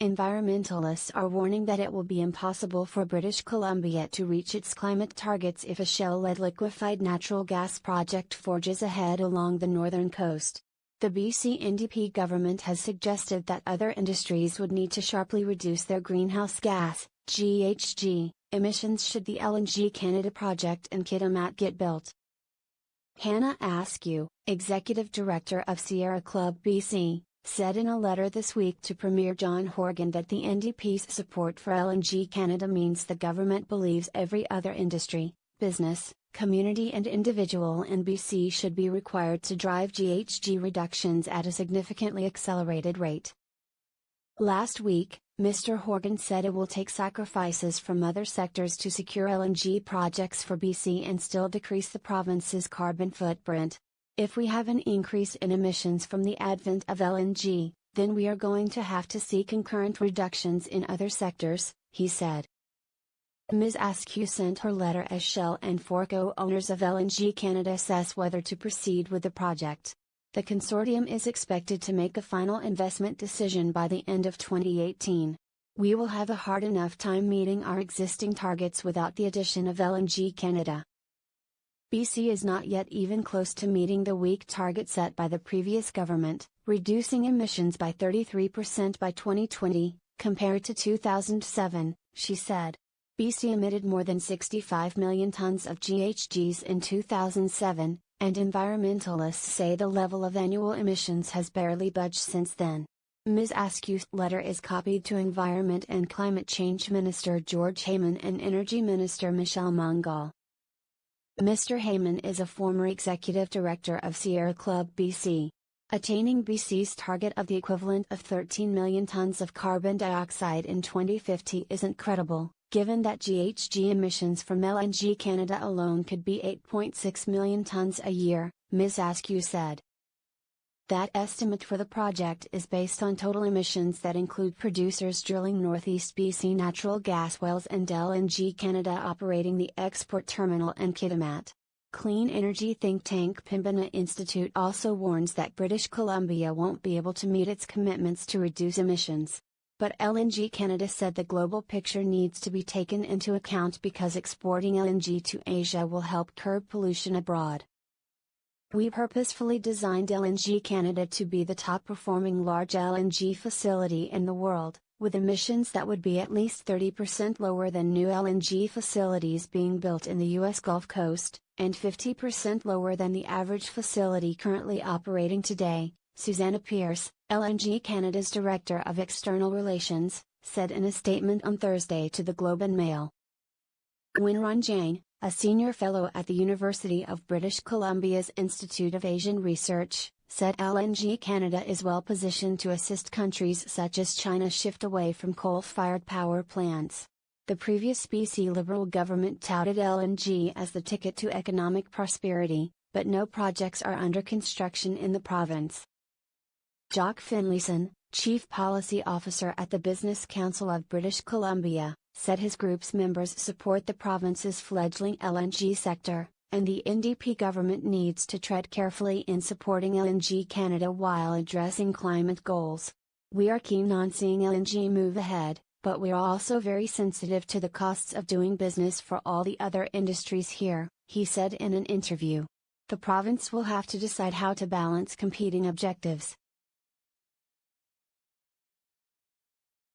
Environmentalists are warning that it will be impossible for British Columbia to reach its climate targets if a Shell-led liquefied natural gas project forges ahead along the northern coast. The BC NDP government has suggested that other industries would need to sharply reduce their greenhouse gas, GHG, emissions should the LNG Canada project in Kitimat get built. Hannah Askew, Executive Director of Sierra Club BC, said in a letter this week to Premier John Horgan that the NDP's support for LNG Canada means the government believes every other industry, business, community and individual in BC should be required to drive GHG reductions at a significantly accelerated rate. Last week, Mr. Horgan said it will take sacrifices from other sectors to secure LNG projects for BC and still decrease the province's carbon footprint. If we have an increase in emissions from the advent of LNG, then we are going to have to see concurrent reductions in other sectors, he said. Ms. Askew sent her letter as Shell and 4 co-owners of LNG Canada assess whether to proceed with the project. The consortium is expected to make a final investment decision by the end of 2018. We will have a hard enough time meeting our existing targets without the addition of LNG Canada. BC is not yet even close to meeting the weak target set by the previous government, reducing emissions by 33% by 2020, compared to 2007, she said. BC emitted more than 65 million tons of GHGs in 2007, and environmentalists say the level of annual emissions has barely budged since then. Ms. Askew's letter is copied to Environment and Climate Change Minister George Heyman and Energy Minister Michelle Mungal. Mr. Heyman is a former executive director of Sierra Club BC. Attaining BC's target of the equivalent of 13 million tons of carbon dioxide in 2050 isn't credible, given that GHG emissions from LNG Canada alone could be 8.6 million tons a year, Ms. Askew said. That estimate for the project is based on total emissions that include producers drilling Northeast BC natural gas wells and LNG Canada operating the export terminal in Kitimat. Clean energy think tank Pembina Institute also warns that British Columbia won't be able to meet its commitments to reduce emissions. But LNG Canada said the global picture needs to be taken into account because exporting LNG to Asia will help curb pollution abroad. We purposefully designed LNG Canada to be the top-performing large LNG facility in the world, with emissions that would be at least 30% lower than new LNG facilities being built in the U.S. Gulf Coast, and 50% lower than the average facility currently operating today, Susanna Pierce, LNG Canada's Director of External Relations, said in a statement on Thursday to the Globe and Mail. Winron Jain, a senior fellow at the University of British Columbia's Institute of Asian Research, said LNG Canada is well positioned to assist countries such as China shift away from coal-fired power plants. The previous BC Liberal government touted LNG as the ticket to economic prosperity, but no projects are under construction in the province. Jock Finlayson, Chief Policy Officer at the Business Council of British Columbia, said his group's members support the province's fledgling LNG sector, and the NDP government needs to tread carefully in supporting LNG Canada while addressing climate goals. We are keen on seeing LNG move ahead, but we are also very sensitive to the costs of doing business for all the other industries here, he said in an interview. The province will have to decide how to balance competing objectives.